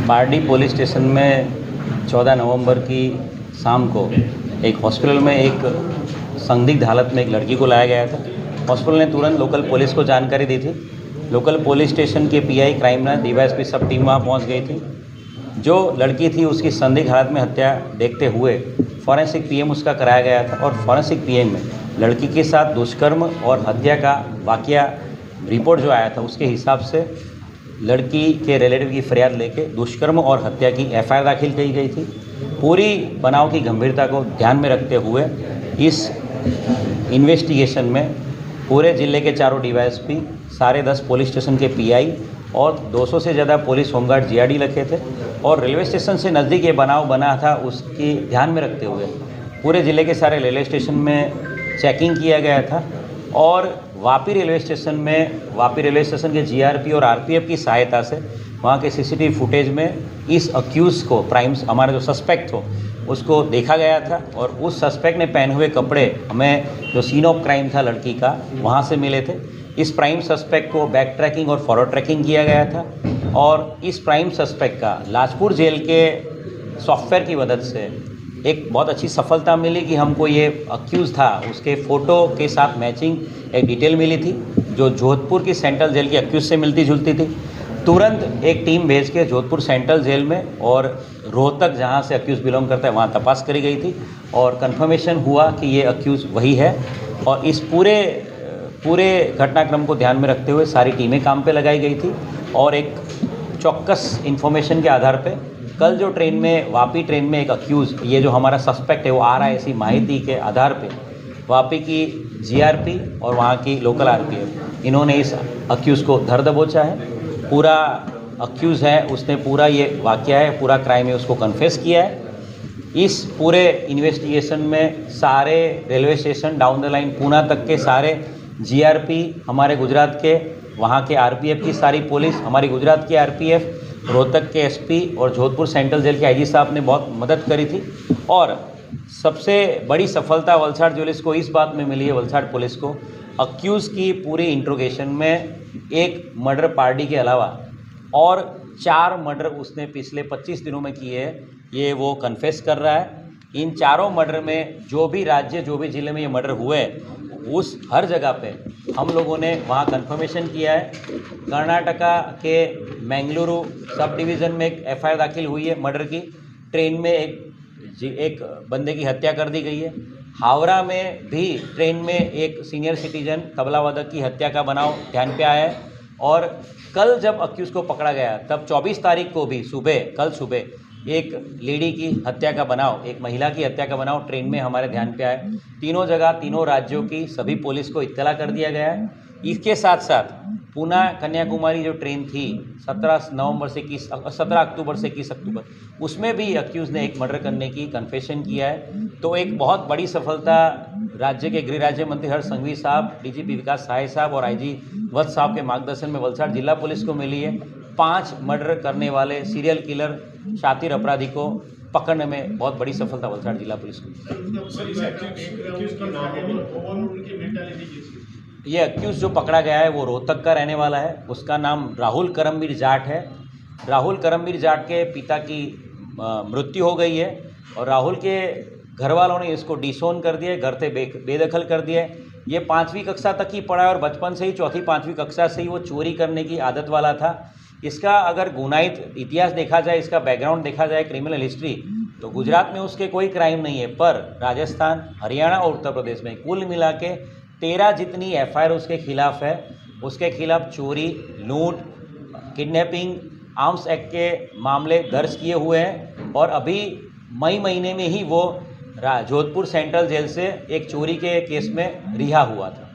Pardi police station में 14 नवंबर की शाम को एक हॉस्पिटल में एक संदिग्ध हालत में एक लड़की को लाया गया था। हॉस्पिटल ने तुरंत लोकल पुलिस को जानकारी दी थी। लोकल पुलिस स्टेशन के पीआई क्राइम ब्रांच डीवाईएसपी सब टीम वहाँ पहुँच गई थी। जो लड़की थी उसकी संदिग्ध हालत में हत्या देखते हुए फॉरेंसिक पीएम उसका कराया गया था और फॉरेंसिक पीएम में लड़की के साथ दुष्कर्म और हत्या का वाकया रिपोर्ट जो आया था उसके हिसाब से लड़की के रिलेटिव की फरियाद लेके दुष्कर्म और हत्या की एफआईआर दाखिल की गई थी। पूरी बनाव की गंभीरता को ध्यान में रखते हुए इस इन्वेस्टिगेशन में पूरे ज़िले के चारों डीवाईएसपी, सारे 10 पुलिस स्टेशन के पीआई और 200 से ज़्यादा पुलिस होमगार्ड जीआरडी रखे थे और रेलवे स्टेशन से नज़दीक ये बनाव बना था उसकी ध्यान में रखते हुए पूरे ज़िले के सारे रेलवे स्टेशन में चेकिंग किया गया था और वापी रेलवे स्टेशन के जीआरपी और आरपीएफ की सहायता से वहाँ के सीसीटीवी फुटेज में इस अक्यूज़ को हमारा जो सस्पेक्ट हो उसको देखा गया था और उस सस्पेक्ट ने पहने हुए कपड़े हमें जो सीन ऑफ क्राइम था लड़की का वहाँ से मिले थे। इस प्राइम सस्पेक्ट को बैक ट्रैकिंग और फॉरवर्ड ट्रैकिंग किया गया था और इस प्राइम सस्पेक्ट का लाजपुर जेल के सॉफ्टवेयर की मदद से एक बहुत अच्छी सफलता मिली कि हमको ये अक्यूज़ था उसके फ़ोटो के साथ मैचिंग एक डिटेल मिली थी जो जोधपुर की सेंट्रल जेल के अक्यूज़ से मिलती जुलती थी। तुरंत एक टीम भेज के जोधपुर सेंट्रल जेल में और रोहतक जहाँ से अक्यूज़ बिलोंग करता है वहाँ तपास करी गई थी और कंफर्मेशन हुआ कि ये अक्यूज़ वही है और इस पूरे घटनाक्रम को ध्यान में रखते हुए सारी टीमें काम पे लगाई गई थी और एक चौक्कस इन्फॉर्मेशन के आधार पे कल जो वापी ट्रेन में एक अक्यूज़ ये जो हमारा सस्पेक्ट है वो आ रहा है, ऐसी माहिती के आधार पे वापी की जीआरपी और वहाँ की लोकल आरपीएफ इन्होंने इस अक्यूज़ को धर दबोचा है। पूरा अक्यूज़ है उसने पूरा ये वाकया है पूरा क्राइम है उसको कन्फेस किया है। इस पूरे इन्वेस्टिगेशन में सारे railway station down the line Poona तक के सारे जीआरपी, हमारे गुजरात के वहाँ के आरपीएफ की सारी पुलिस, हमारी गुजरात की आरपीएफ, रोहतक के एसपी और जोधपुर सेंट्रल जेल के आईजी साहब ने बहुत मदद करी थी। और सबसे बड़ी सफलता वलसाड़ पुलिस को इस बात में मिली है, वलसाड़ पुलिस को अक्यूज़ की पूरी इंट्रोगेशन में एक मर्डर पार्टी के अलावा और 4 मर्डर उसने पिछले 25 दिनों में किए हैं, ये वो कन्फेस कर रहा है। इन चारों मर्डर में जो भी ज़िले में ये मर्डर हुए उस हर जगह पे हम लोगों ने वहाँ कंफर्मेशन किया है। कर्नाटका के मैंगलुरु सब डिवीज़न में एक एफआईआर दाखिल हुई है मर्डर की। ट्रेन में एक बंदे की हत्या कर दी गई है। हावड़ा में भी ट्रेन में एक सीनियर सिटीजन तबला वादक की हत्या का बनाव ध्यान पे आया है और कल जब अक्यूज़ को पकड़ा गया तब 24 तारीख को भी कल सुबह एक लेडी की हत्या का बनाव, एक महिला की हत्या का बनाव ट्रेन में हमारे ध्यान पे आया। तीनों जगह तीनों राज्यों की सभी पुलिस को इत्तला कर दिया गया है। इसके साथ साथ पूना कन्याकुमारी जो ट्रेन थी 17 अक्टूबर से 21 अक्टूबर उसमें भी अक्यूज़ ने एक मर्डर करने की कन्फेशन किया है। तो एक बहुत बड़ी सफलता राज्य के गृह राज्य मंत्री हर्ष संघवी साहब, डीजीपी विकास सहाय साहब और आईजी वत्स साहब के मार्गदर्शन में वलसाड़ जिला पुलिस को मिली है। 5 मर्डर करने वाले सीरियल किलर शातिर अपराधी को पकड़ने में बहुत बड़ी सफलता वलसाड़ जिला पुलिस को। ये अक्यूज़ जो पकड़ा गया है वो रोहतक का रहने वाला है। उसका नाम राहुल करमवीर जाट है। राहुल करमवीर जाट के पिता की मृत्यु हो गई है और राहुल के घर वालों ने इसको डिसोन कर दिया, घर से बेदखल कर दिया। ये 5वीं कक्षा तक ही पढ़ा और बचपन से ही 4वीं-5वीं कक्षा से ही वो चोरी करने की आदत वाला था। इसका अगर गुनाहित इतिहास देखा जाए, इसका बैकग्राउंड देखा जाए, क्रिमिनल हिस्ट्री, तो गुजरात में उसके कोई क्राइम नहीं है, पर राजस्थान, हरियाणा और उत्तर प्रदेश में कुल मिला के 13 जितनी एफआईआर उसके खिलाफ है। उसके खिलाफ चोरी, लूट, किडनैपिंग, आर्म्स एक्ट के मामले दर्ज किए हुए हैं और अभी मई महीने में ही वो जोधपुर सेंट्रल जेल से एक चोरी के केस में रिहा हुआ था।